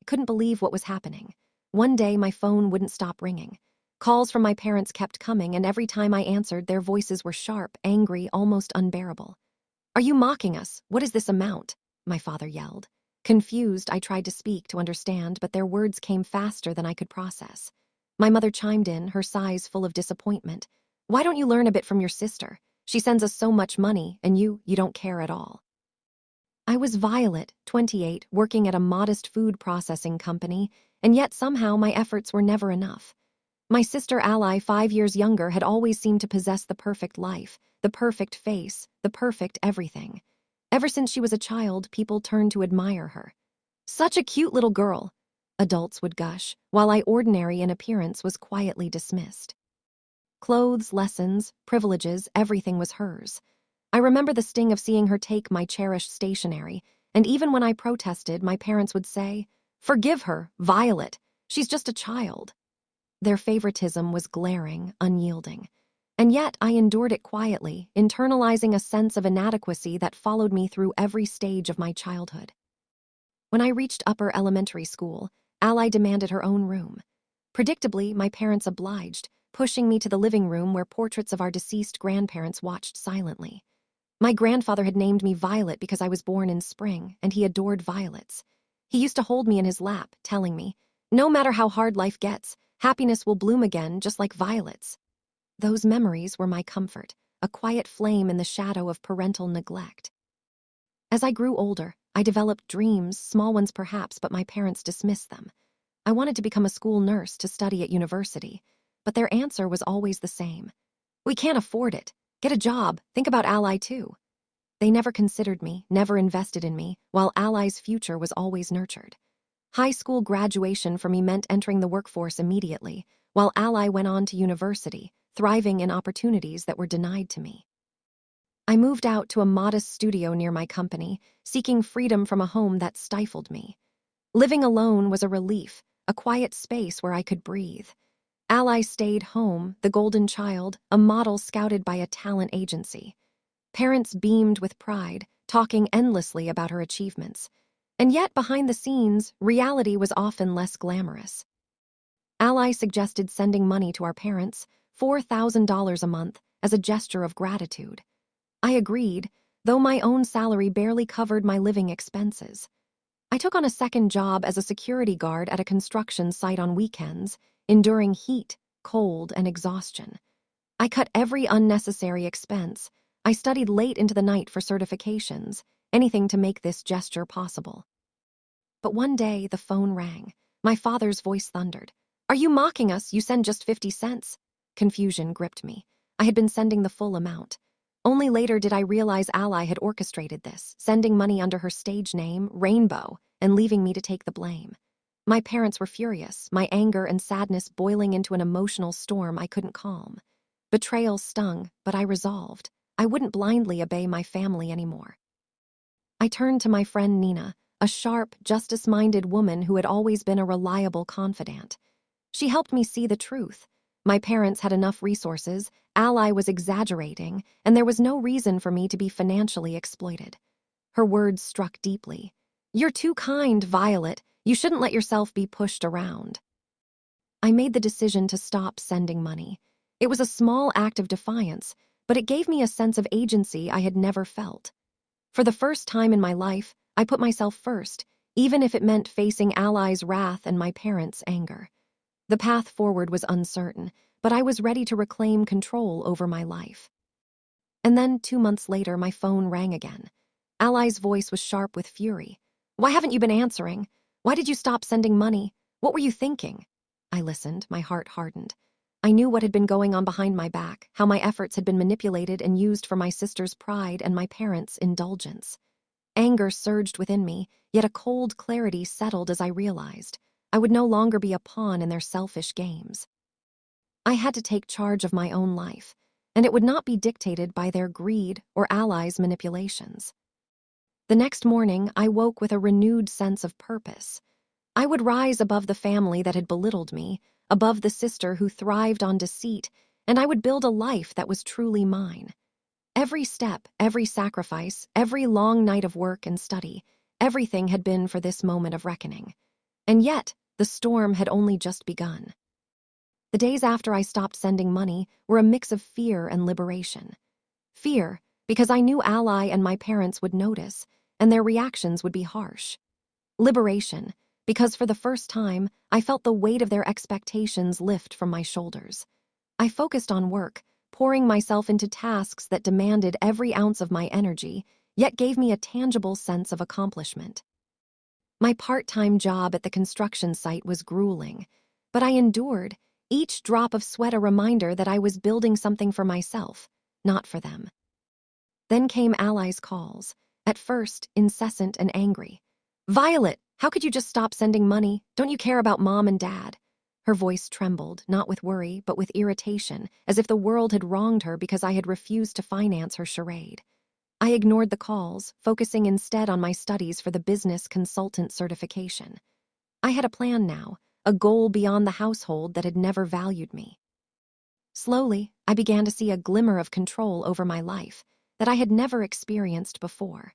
couldn't believe what was happening. One day, my phone wouldn't stop ringing. Calls from my parents kept coming, and every time I answered, their voices were sharp, angry, almost unbearable. "Are you mocking us? What is this amount?" my father yelled. Confused, I tried to speak to understand, but their words came faster than I could process. My mother chimed in, her sighs full of disappointment. "Why don't you learn a bit from your sister? She sends us so much money, and you don't care at all." I was Violet, 28, working at a modest food processing company, and yet somehow my efforts were never enough. My sister Ally, 5 years younger, had always seemed to possess the perfect life, the perfect face, the perfect everything. Ever since she was a child, people turned to admire her. "Such a cute little girl," adults would gush, while I, ordinary in appearance, was quietly dismissed. Clothes, lessons, privileges, everything was hers. I remember the sting of seeing her take my cherished stationery, and even when I protested, my parents would say, "Forgive her, Violet. She's just a child." Their favoritism was glaring, unyielding. And yet I endured it quietly, internalizing a sense of inadequacy that followed me through every stage of my childhood. When I reached upper elementary school, Ally demanded her own room. Predictably, my parents obliged, pushing me to the living room where portraits of our deceased grandparents watched silently. My grandfather had named me Violet because I was born in spring, and he adored violets. He used to hold me in his lap, telling me, "No matter how hard life gets, happiness will bloom again just like violets." Those memories were my comfort, a quiet flame in the shadow of parental neglect. As I grew older, I developed dreams, small ones perhaps, but my parents dismissed them. I wanted to become a school nurse to study at university, but their answer was always the same. "We can't afford it. Get a job. Think about Ally too." They never considered me, never invested in me, while Ally's future was always nurtured. High school graduation for me meant entering the workforce immediately, while Ally went on to university, thriving in opportunities that were denied to me. I moved out to a modest studio near my company, seeking freedom from a home that stifled me. Living alone was a relief, a quiet space where I could breathe. Ally stayed home, the golden child, a model scouted by a talent agency. Parents beamed with pride, talking endlessly about her achievements. And yet, behind the scenes, reality was often less glamorous. Ally suggested sending money to our parents, $4,000 a month, as a gesture of gratitude. I agreed, though my own salary barely covered my living expenses. I took on a second job as a security guard at a construction site on weekends, enduring heat, cold, and exhaustion. I cut every unnecessary expense. I studied late into the night for certifications, anything to make this gesture possible. But one day, the phone rang. My father's voice thundered. "Are you mocking us? You send just 50 cents. Confusion gripped me. I had been sending the full amount. Only later did I realize Ally had orchestrated this, sending money under her stage name, Rainbow, and leaving me to take the blame. My parents were furious, my anger and sadness boiling into an emotional storm I couldn't calm. Betrayal stung, but I resolved. I wouldn't blindly obey my family anymore. I turned to my friend Nina, a sharp, justice-minded woman who had always been a reliable confidant. She helped me see the truth. My parents had enough resources, Ally was exaggerating, and there was no reason for me to be financially exploited. Her words struck deeply. "You're too kind, Violet. You shouldn't let yourself be pushed around." I made the decision to stop sending money. It was a small act of defiance, but it gave me a sense of agency I had never felt. For the first time in my life, I put myself first, even if it meant facing Ally's wrath and my parents' anger. The path forward was uncertain, but I was ready to reclaim control over my life. And then, 2 months later, my phone rang again. Ally's voice was sharp with fury. "Why haven't you been answering? Why did you stop sending money? What were you thinking?" I listened, my heart hardened. I knew what had been going on behind my back, how my efforts had been manipulated and used for my sister's pride and my parents' indulgence. Anger surged within me, yet a cold clarity settled as I realized I would no longer be a pawn in their selfish games. I had to take charge of my own life, and it would not be dictated by their greed or Allies' manipulations. The next morning, I woke with a renewed sense of purpose. I would rise above the family that had belittled me, above the sister who thrived on deceit, and I would build a life that was truly mine. Every step, every sacrifice, every long night of work and study, everything had been for this moment of reckoning. And yet, the storm had only just begun. The days after I stopped sending money were a mix of fear and liberation. Fear, because I knew Ally and my parents would notice, and their reactions would be harsh. Liberation, because for the first time, I felt the weight of their expectations lift from my shoulders. I focused on work, pouring myself into tasks that demanded every ounce of my energy, yet gave me a tangible sense of accomplishment. My part-time job at the construction site was grueling, but I endured, each drop of sweat a reminder that I was building something for myself, not for them. Then came Ally's calls, at first incessant and angry. "Violet, how could you just stop sending money? Don't you care about Mom and Dad?" Her voice trembled, not with worry, but with irritation, as if the world had wronged her because I had refused to finance her charade. I ignored the calls, focusing instead on my studies for the business consultant certification. I had a plan now, a goal beyond the household that had never valued me. Slowly, I began to see a glimmer of control over my life that I had never experienced before.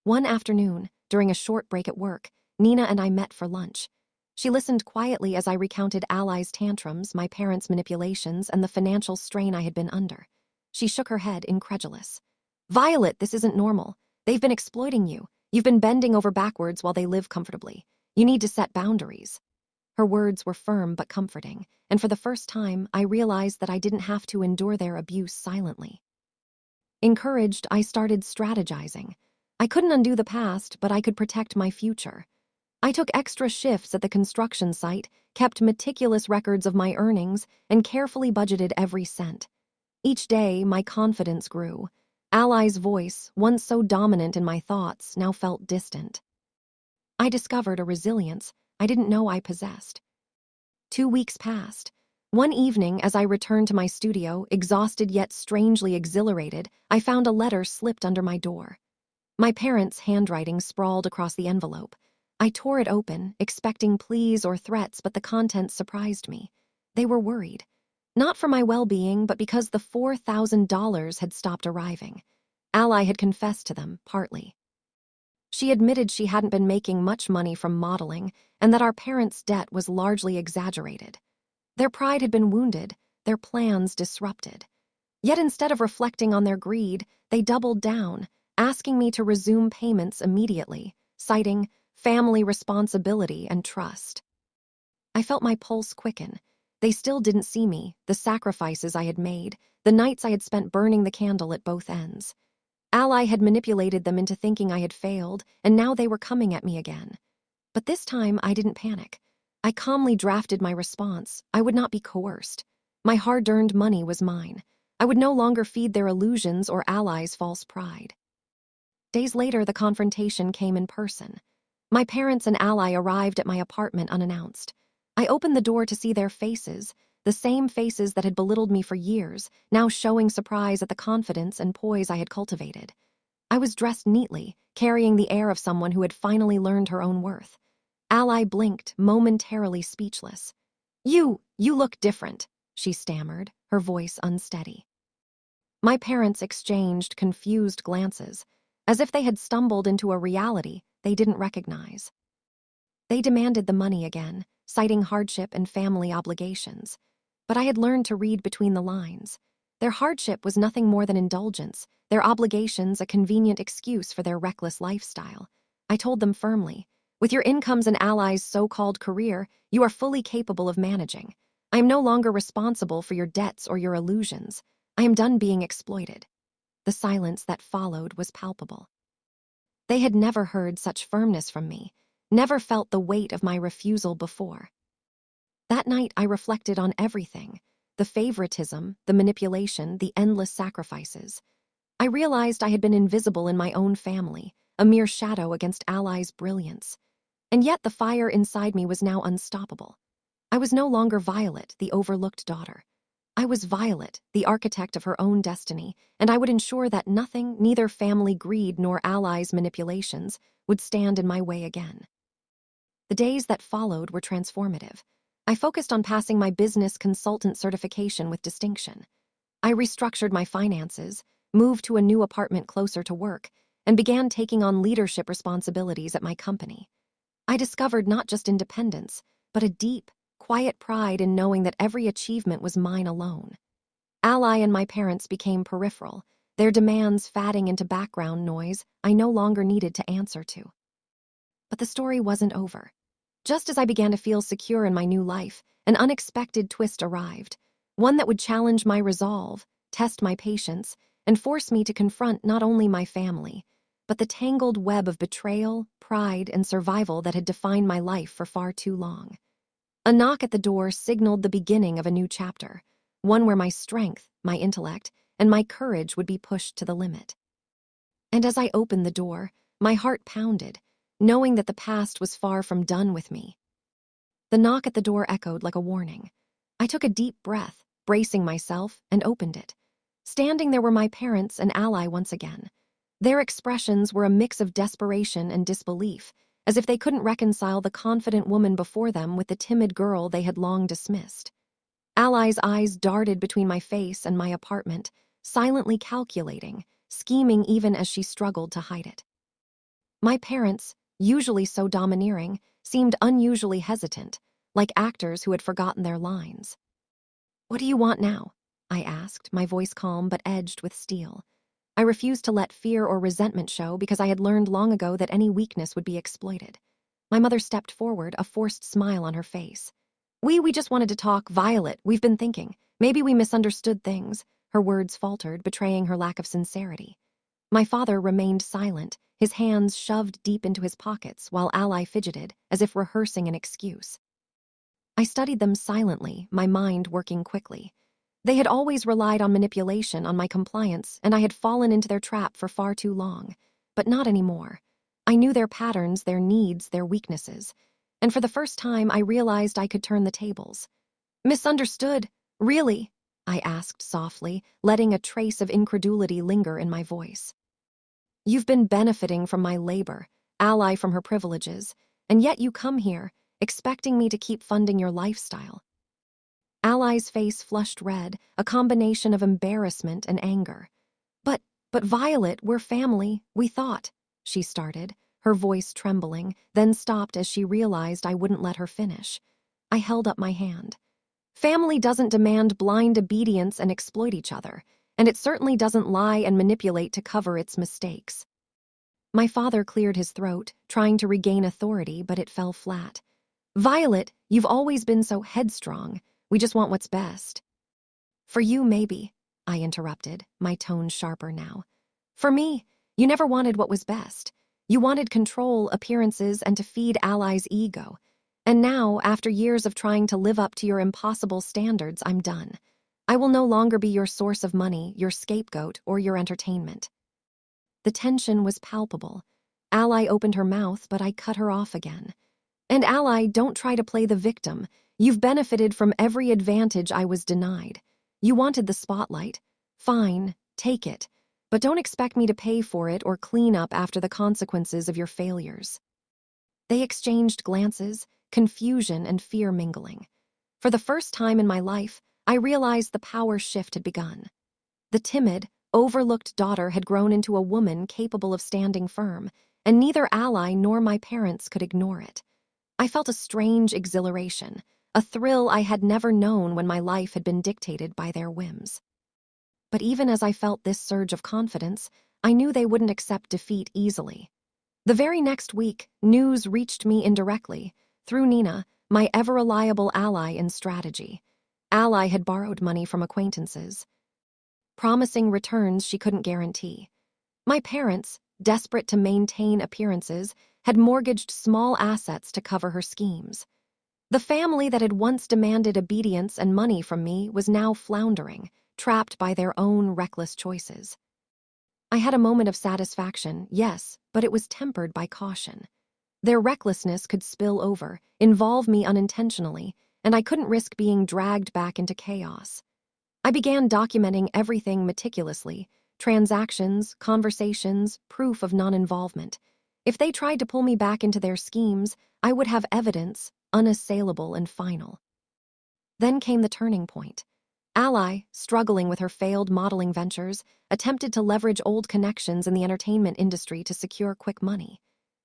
One afternoon, during a short break at work, Nina and I met for lunch. She listened quietly as I recounted Ally's tantrums, my parents' manipulations, and the financial strain I had been under. She shook her head, incredulous. "Violet, this isn't normal. They've been exploiting you. You've been bending over backwards while they live comfortably. You need to set boundaries." Her words were firm but comforting, and for the first time, I realized that I didn't have to endure their abuse silently. Encouraged, I started strategizing. I couldn't undo the past, but I could protect my future. I took extra shifts at the construction site, kept meticulous records of my earnings, and carefully budgeted every cent. Each day, my confidence grew. Ally's voice, once so dominant in my thoughts, now felt distant. I discovered a resilience I didn't know I possessed. 2 weeks passed. One evening, as I returned to my studio, exhausted yet strangely exhilarated, I found a letter slipped under my door. My parents' handwriting sprawled across the envelope. I tore it open, expecting pleas or threats, but the contents surprised me. They were worried. Not for my well-being, but because the $4,000 had stopped arriving. Ally had confessed to them, partly. She admitted she hadn't been making much money from modeling, and that our parents' debt was largely exaggerated. Their pride had been wounded, their plans disrupted. Yet instead of reflecting on their greed, they doubled down, asking me to resume payments immediately, citing family responsibility and trust. I felt my pulse quicken. They still didn't see me, the sacrifices I had made, the nights I had spent burning the candle at both ends. Ally had manipulated them into thinking I had failed, and now they were coming at me again. But this time, I didn't panic. I calmly drafted my response. I would not be coerced. My hard-earned money was mine. I would no longer feed their illusions or Ally's false pride. Days later, the confrontation came in person. My parents and Ally arrived at my apartment unannounced. I opened the door to see their faces, the same faces that had belittled me for years, now showing surprise at the confidence and poise I had cultivated. I was dressed neatly, carrying the air of someone who had finally learned her own worth. Ally blinked, momentarily speechless. You look different," she stammered, her voice unsteady. My parents exchanged confused glances, as if they had stumbled into a reality they didn't recognize. They demanded the money again, citing hardship and family obligations. But I had learned to read between the lines. Their hardship was nothing more than indulgence, their obligations a convenient excuse for their reckless lifestyle. I told them firmly, "With your incomes and Ally's so-called career, you are fully capable of managing. I am no longer responsible for your debts or your illusions. I am done being exploited." The silence that followed was palpable. They had never heard such firmness from me, never felt the weight of my refusal before. That night, I reflected on everything, the favoritism, the manipulation, the endless sacrifices. I realized I had been invisible in my own family, a mere shadow against Ally's brilliance. And yet the fire inside me was now unstoppable. I was no longer Violet, the overlooked daughter. I was Violet, the architect of her own destiny, and I would ensure that nothing, neither family greed nor Ally's manipulations, would stand in my way again. The days that followed were transformative. I focused on passing my business consultant certification with distinction. I restructured my finances, moved to a new apartment closer to work, and began taking on leadership responsibilities at my company. I discovered not just independence, but a deep, quiet pride in knowing that every achievement was mine alone. Ally and my parents became peripheral, their demands fading into background noise I no longer needed to answer to. But the story wasn't over. Just as I began to feel secure in my new life, an unexpected twist arrived, one that would challenge my resolve, test my patience, and force me to confront not only my family, but the tangled web of betrayal, pride, and survival that had defined my life for far too long. A knock at the door signaled the beginning of a new chapter, one where my strength, my intellect, and my courage would be pushed to the limit. And as I opened the door, my heart pounded, knowing that the past was far from done with me. The knock at the door echoed like a warning. I took a deep breath, bracing myself, and opened it. Standing there were my parents and Ally once again. Their expressions were a mix of desperation and disbelief, as if they couldn't reconcile the confident woman before them with the timid girl they had long dismissed. Ally's eyes darted between my face and my apartment, silently calculating, scheming even as she struggled to hide it. My parents, usually so domineering, seemed unusually hesitant, like actors who had forgotten their lines. "What do you want now?" I asked, my voice calm but edged with steel. I refused to let fear or resentment show because I had learned long ago that any weakness would be exploited. My mother stepped forward, a forced smile on her face. We just wanted to talk, Violet, we've been thinking. Maybe we misunderstood things." Her words faltered, betraying her lack of sincerity. My father remained silent, his hands shoved deep into his pockets while Ally fidgeted, as if rehearsing an excuse. I studied them silently, my mind working quickly. They had always relied on manipulation, on my compliance, and I had fallen into their trap for far too long. But not anymore. I knew their patterns, their needs, their weaknesses. And for the first time, I realized I could turn the tables. "Misunderstood? Really?" I asked softly, letting a trace of incredulity linger in my voice. "You've been benefiting from my labor, Ally from her privileges, and yet you come here, expecting me to keep funding your lifestyle." Ally's face flushed red, a combination of embarrassment and anger. But Violet, we're family, we thought," she started, her voice trembling, then stopped as she realized I wouldn't let her finish. I held up my hand. "Family doesn't demand blind obedience and exploit each other, and it certainly doesn't lie and manipulate to cover its mistakes." My father cleared his throat, trying to regain authority, but it fell flat. "Violet, you've always been so headstrong. We just want what's best." "For you, maybe," I interrupted, my tone sharper now. "For me, you never wanted what was best. You wanted control, appearances, and to feed Ally's ego. And now, after years of trying to live up to your impossible standards, I'm done. I will no longer be your source of money, your scapegoat, or your entertainment." The tension was palpable. Ally opened her mouth, but I cut her off again. "And Ally, don't try to play the victim. You've benefited from every advantage I was denied. You wanted the spotlight. Fine, take it. But don't expect me to pay for it or clean up after the consequences of your failures." They exchanged glances, confusion and fear mingling. For the first time in my life, I realized the power shift had begun. The timid, overlooked daughter had grown into a woman capable of standing firm, and neither Ally nor my parents could ignore it. I felt a strange exhilaration, a thrill I had never known when my life had been dictated by their whims. But even as I felt this surge of confidence, I knew they wouldn't accept defeat easily. The very next week, news reached me indirectly, through Nina, my ever-reliable ally in strategy. Ally had borrowed money from acquaintances, promising returns she couldn't guarantee. My parents, desperate to maintain appearances, had mortgaged small assets to cover her schemes. The family that had once demanded obedience and money from me was now floundering, trapped by their own reckless choices. I had a moment of satisfaction, yes, but it was tempered by caution. Their recklessness could spill over, involve me unintentionally, and I couldn't risk being dragged back into chaos. I began documenting everything meticulously: transactions, conversations, proof of non-involvement. If they tried to pull me back into their schemes, I would have evidence, unassailable and final. Then came the turning point. Ally, struggling with her failed modeling ventures, attempted to leverage old connections in the entertainment industry to secure quick money.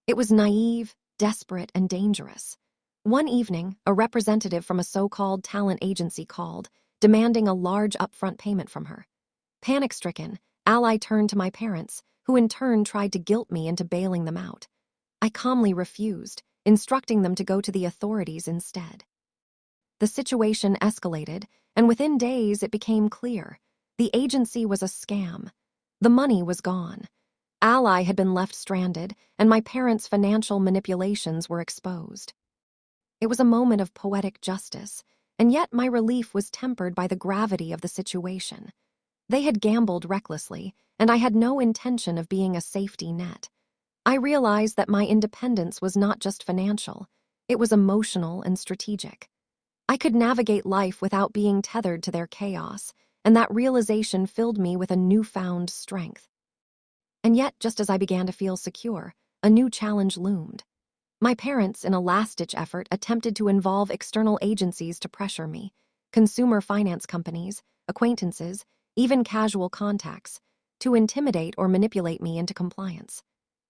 It was naive, desperate, and dangerous. One evening, a representative from a so-called talent agency called, demanding a large upfront payment from her. Panic-stricken, Ally turned to my parents, who in turn tried to guilt me into bailing them out. I calmly refused, instructing them to go to the authorities instead. The situation escalated, and within days it became clear. The agency was a scam. The money was gone. Ally had been left stranded, and my parents' financial manipulations were exposed. It was a moment of poetic justice, and yet my relief was tempered by the gravity of the situation. They had gambled recklessly, and I had no intention of being a safety net. I realized that my independence was not just financial, it was emotional and strategic. I could navigate life without being tethered to their chaos, and that realization filled me with a newfound strength. And yet, just as I began to feel secure, a new challenge loomed. My parents, in a last-ditch effort, attempted to involve external agencies to pressure me, consumer finance companies, acquaintances, even casual contacts, to intimidate or manipulate me into compliance.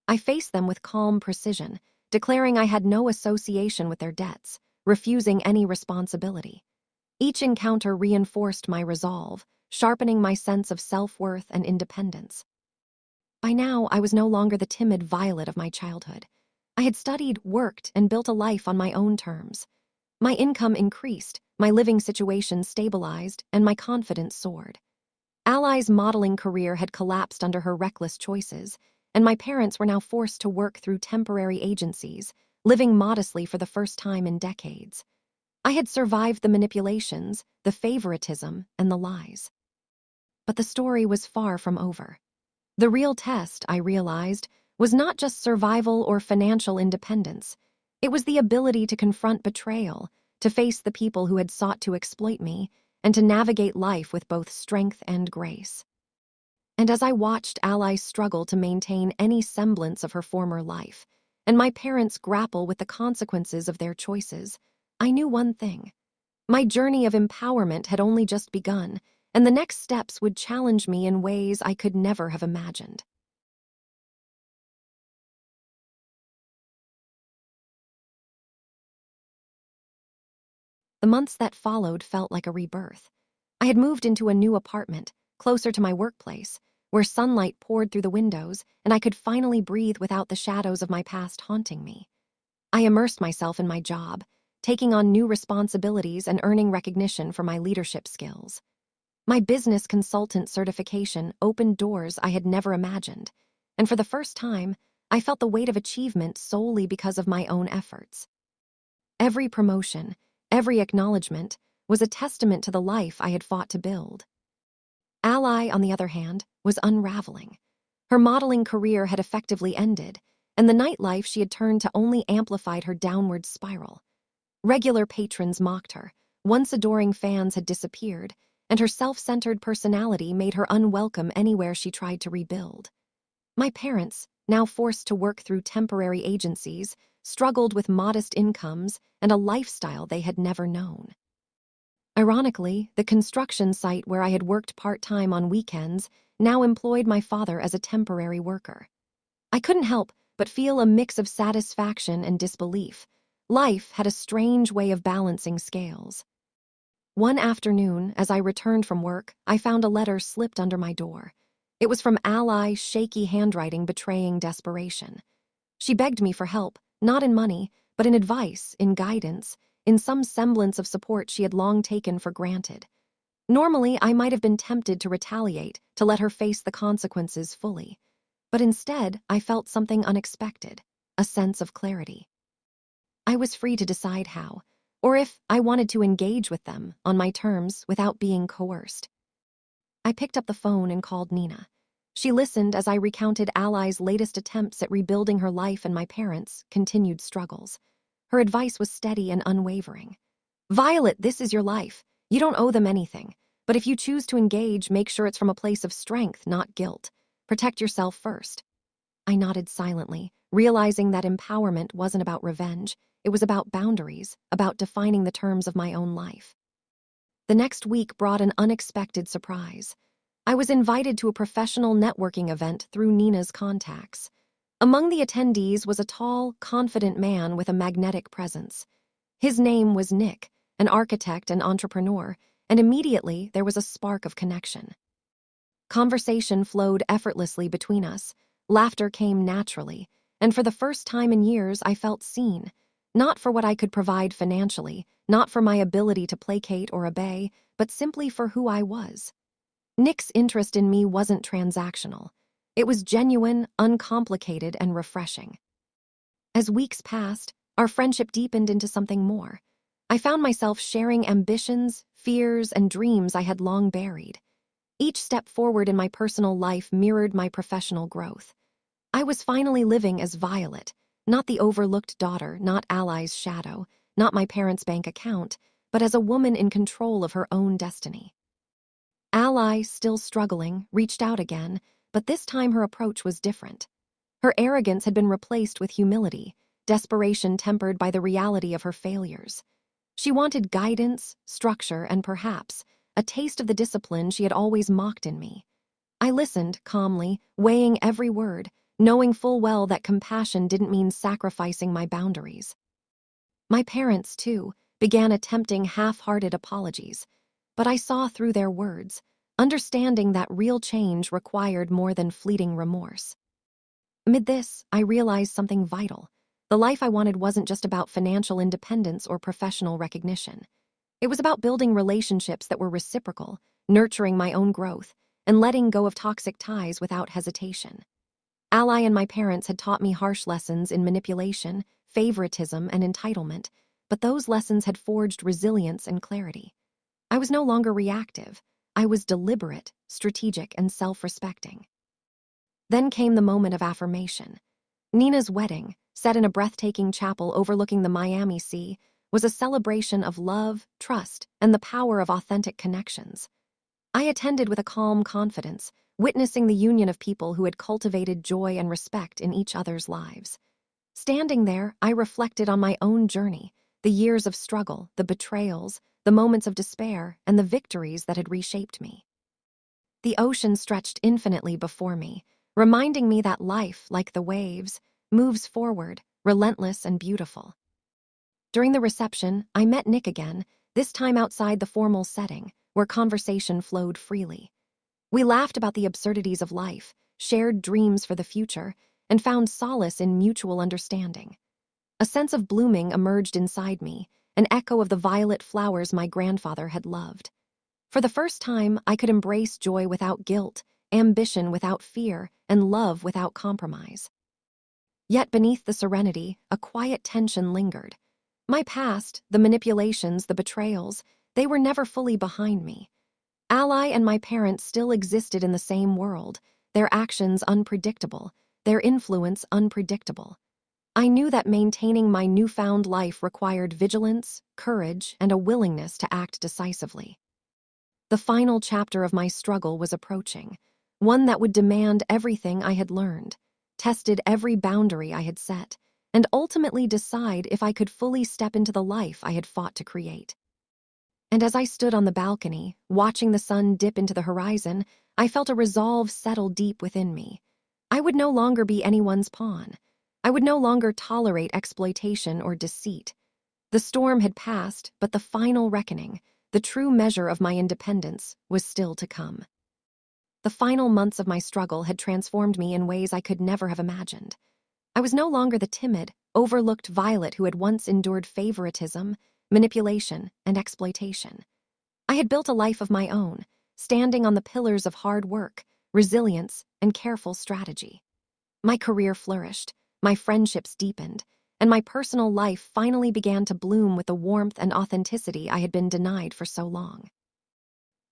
I faced them with calm precision, declaring I had no association with their debts, refusing any responsibility. Each encounter reinforced my resolve, sharpening my sense of self-worth and independence. By now, I was no longer the timid Violet of my childhood. I had studied, worked, and built a life on my own terms. My income increased, my living situation stabilized, and my confidence soared. Ally's modeling career had collapsed under her reckless choices, and my parents were now forced to work through temporary agencies, living modestly for the first time in decades. I had survived the manipulations, the favoritism, and the lies. But the story was far from over. The real test, I realized, was not just survival or financial independence. It was the ability to confront betrayal, to face the people who had sought to exploit me, and to navigate life with both strength and grace. And as I watched Ally struggle to maintain any semblance of her former life, and my parents grapple with the consequences of their choices, I knew one thing. My journey of empowerment had only just begun, and the next steps would challenge me in ways I could never have imagined. The months that followed felt like a rebirth. I had moved into a new apartment, closer to my workplace, where sunlight poured through the windows and I could finally breathe without the shadows of my past haunting me. I immersed myself in my job, taking on new responsibilities and earning recognition for my leadership skills. My business consultant certification opened doors I had never imagined, and for the first time, I felt the weight of achievement solely because of my own efforts. Every promotion, every acknowledgement, was a testament to the life I had fought to build. Ally, on the other hand, was unraveling. Her modeling career had effectively ended, and the nightlife she had turned to only amplified her downward spiral. Regular patrons mocked her, once adoring fans had disappeared, and her self-centered personality made her unwelcome anywhere she tried to rebuild. My parents, now forced to work through temporary agencies, struggled with modest incomes and a lifestyle they had never known. Ironically, the construction site where I had worked part-time on weekends now employed my father as a temporary worker. I couldn't help but feel a mix of satisfaction and disbelief. Life had a strange way of balancing scales. One afternoon, as I returned from work, I found a letter slipped under my door. It was from Ally's shaky handwriting betraying desperation. She begged me for help, not in money, but in advice, in guidance, in some semblance of support she had long taken for granted. Normally, I might have been tempted to retaliate, to let her face the consequences fully. But instead, I felt something unexpected, a sense of clarity. I was free to decide how, or if I wanted to engage with them on my terms without being coerced. I picked up the phone and called Nina. She listened as I recounted Ally's latest attempts at rebuilding her life and my parents' continued struggles. Her advice was steady and unwavering. "Violet, this is your life. You don't owe them anything. But if you choose to engage, make sure it's from a place of strength, not guilt. Protect yourself first." I nodded silently, realizing that empowerment wasn't about revenge. It was about boundaries, about defining the terms of my own life. The next week brought an unexpected surprise. I was invited to a professional networking event through Nina's contacts. Among the attendees was a tall, confident man with a magnetic presence. His name was Nick, an architect and entrepreneur, and immediately there was a spark of connection. Conversation flowed effortlessly between us, laughter came naturally, and for the first time in years I felt seen, not for what I could provide financially, not for my ability to placate or obey, but simply for who I was. Nick's interest in me wasn't transactional. It was genuine, uncomplicated, and refreshing. As weeks passed, our friendship deepened into something more. I found myself sharing ambitions, fears, and dreams I had long buried. Each step forward in my personal life mirrored my professional growth. I was finally living as Violet, not the overlooked daughter, not Ally's shadow, not my parents' bank account, but as a woman in control of her own destiny. Ally, still struggling, reached out again, but this time her approach was different. Her arrogance had been replaced with humility, desperation tempered by the reality of her failures. She wanted guidance, structure, and perhaps a taste of the discipline she had always mocked in me. I listened calmly, weighing every word, knowing full well that compassion didn't mean sacrificing my boundaries. My parents, too, began attempting half-hearted apologies, but I saw through their words, understanding that real change required more than fleeting remorse. Amid this, I realized something vital. The life I wanted wasn't just about financial independence or professional recognition. It was about building relationships that were reciprocal, nurturing my own growth, and letting go of toxic ties without hesitation. Ally and my parents had taught me harsh lessons in manipulation, favoritism, and entitlement, but those lessons had forged resilience and clarity. I was no longer reactive. I was deliberate, strategic, and self-respecting. Then came the moment of affirmation. Nina's wedding, set in a breathtaking chapel overlooking the Miami Sea, was a celebration of love, trust, and the power of authentic connections. I attended with a calm confidence, witnessing the union of people who had cultivated joy and respect in each other's lives. Standing there, I reflected on my own journey, the years of struggle, the betrayals, the moments of despair, and the victories that had reshaped me. The ocean stretched infinitely before me, reminding me that life, like the waves, moves forward, relentless and beautiful. During the reception, I met Nick again, this time outside the formal setting, where conversation flowed freely. We laughed about the absurdities of life, shared dreams for the future, and found solace in mutual understanding. A sense of blooming emerged inside me, an echo of the violet flowers my grandfather had loved. For the first time, I could embrace joy without guilt, ambition without fear, and love without compromise. Yet beneath the serenity, a quiet tension lingered. My past, the manipulations, the betrayals, they were never fully behind me. Ally and my parents still existed in the same world, their actions unpredictable, their influence unpredictable. I knew that maintaining my newfound life required vigilance, courage, and a willingness to act decisively. The final chapter of my struggle was approaching, one that would demand everything I had learned, tested every boundary I had set, and ultimately decide if I could fully step into the life I had fought to create. And as I stood on the balcony, watching the sun dip into the horizon, I felt a resolve settle deep within me. I would no longer be anyone's pawn. I would no longer tolerate exploitation or deceit. The storm had passed, but the final reckoning, the true measure of my independence, was still to come. The final months of my struggle had transformed me in ways I could never have imagined. I was no longer the timid, overlooked Violet who had once endured favoritism, manipulation, and exploitation. I had built a life of my own, standing on the pillars of hard work, resilience, and careful strategy. My career flourished, my friendships deepened, and my personal life finally began to bloom with the warmth and authenticity I had been denied for so long.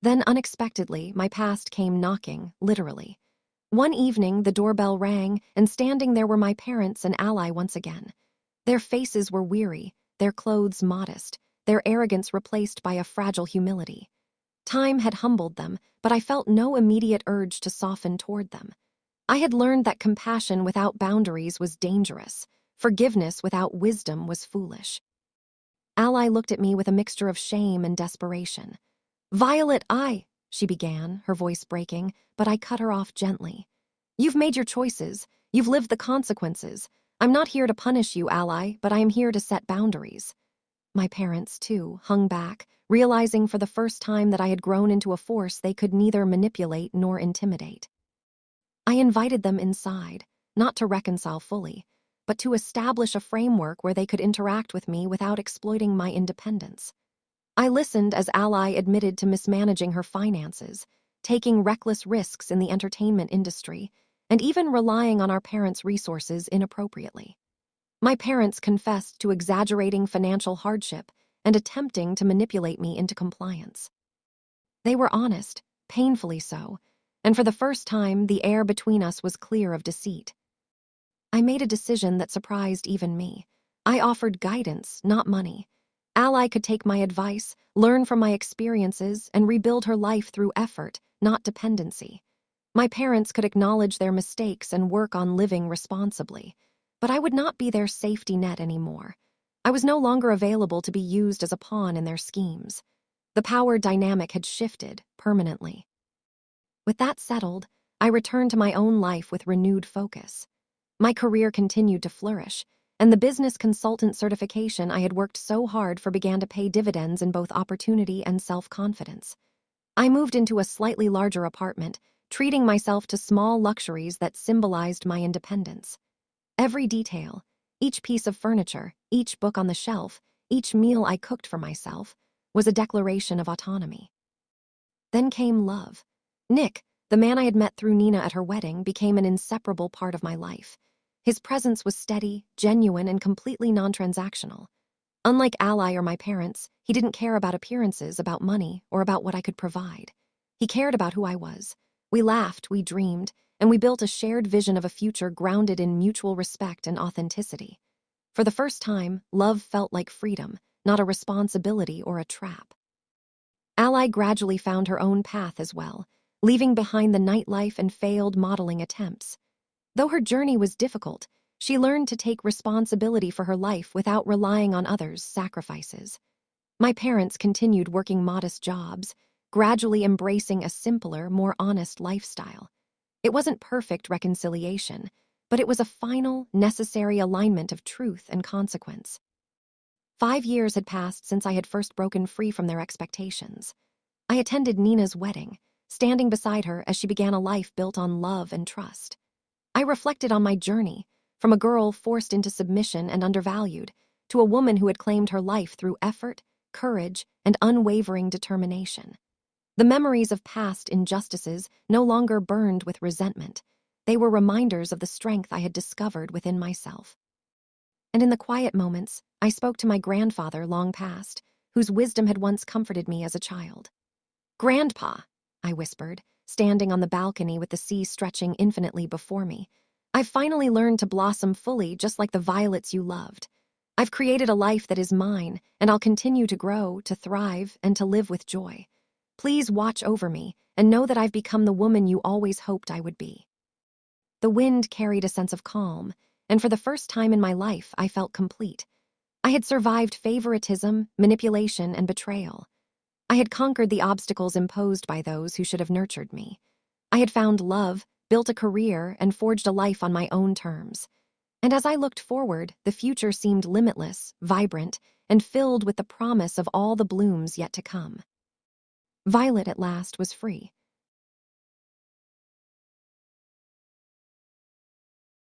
Then, unexpectedly, my past came knocking, literally. One evening, the doorbell rang, and standing there were my parents and Ally once again. Their faces were weary, their clothes modest, their arrogance replaced by a fragile humility. Time had humbled them, but I felt no immediate urge to soften toward them. I had learned that compassion without boundaries was dangerous. Forgiveness without wisdom was foolish. Ally looked at me with a mixture of shame and desperation. "Violet, she began, her voice breaking, but I cut her off gently. "You've made your choices. You've lived the consequences. I'm not here to punish you, ally, but I am here to set boundaries. My parents, too, hung back, realizing for the first time that I had grown into a force they could neither manipulate nor intimidate. I invited them inside, not to reconcile fully, but to establish a framework where they could interact with me without exploiting my independence. I listened as Ally admitted to mismanaging her finances, taking reckless risks in the entertainment industry, and even relying on our parents' resources inappropriately. My parents confessed to exaggerating financial hardship and attempting to manipulate me into compliance. They were honest, painfully so, and for the first time, the air between us was clear of deceit. I made a decision that surprised even me. I offered guidance, not money. Ally could take my advice, learn from my experiences, and rebuild her life through effort, not dependency. My parents could acknowledge their mistakes and work on living responsibly, but I would not be their safety net anymore. I was no longer available to be used as a pawn in their schemes. The power dynamic had shifted permanently. With that settled, I returned to my own life with renewed focus. My career continued to flourish, and the business consultant certification I had worked so hard for began to pay dividends in both opportunity and self-confidence. I moved into a slightly larger apartment, treating myself to small luxuries that symbolized my independence. Every detail, each piece of furniture, each book on the shelf, each meal I cooked for myself, was a declaration of autonomy. Then came love. Nick, the man I had met through Nina at her wedding, became an inseparable part of my life. His presence was steady, genuine, and completely non-transactional. Unlike Ally or my parents, he didn't care about appearances, about money, or about what I could provide. He cared about who I was. We laughed, we dreamed, and we built a shared vision of a future grounded in mutual respect and authenticity. For the first time, love felt like freedom, not a responsibility or a trap. Ally gradually found her own path as well, leaving behind the nightlife and failed modeling attempts. Though her journey was difficult, she learned to take responsibility for her life without relying on others' sacrifices. My parents continued working modest jobs, gradually embracing a simpler, more honest lifestyle. It wasn't perfect reconciliation, but it was a final, necessary alignment of truth and consequence. 5 years had passed since I had first broken free from their expectations. I attended Nina's wedding, standing beside her as she began a life built on love and trust. I reflected on my journey, from a girl forced into submission and undervalued, to a woman who had claimed her life through effort, courage, and unwavering determination. The memories of past injustices no longer burned with resentment. They were reminders of the strength I had discovered within myself. And in the quiet moments, I spoke to my grandfather long past, whose wisdom had once comforted me as a child. "Grandpa," I whispered, standing on the balcony with the sea stretching infinitely before me, "I've finally learned to blossom fully just like the violets you loved. I've created a life that is mine, and I'll continue to grow, to thrive, and to live with joy. Please watch over me and know that I've become the woman you always hoped I would be." The wind carried a sense of calm, and for the first time in my life, I felt complete. I had survived favoritism, manipulation, and betrayal. I had conquered the obstacles imposed by those who should have nurtured me. I had found love, built a career, and forged a life on my own terms. And as I looked forward, the future seemed limitless, vibrant, and filled with the promise of all the blooms yet to come. Violet, at last, was free.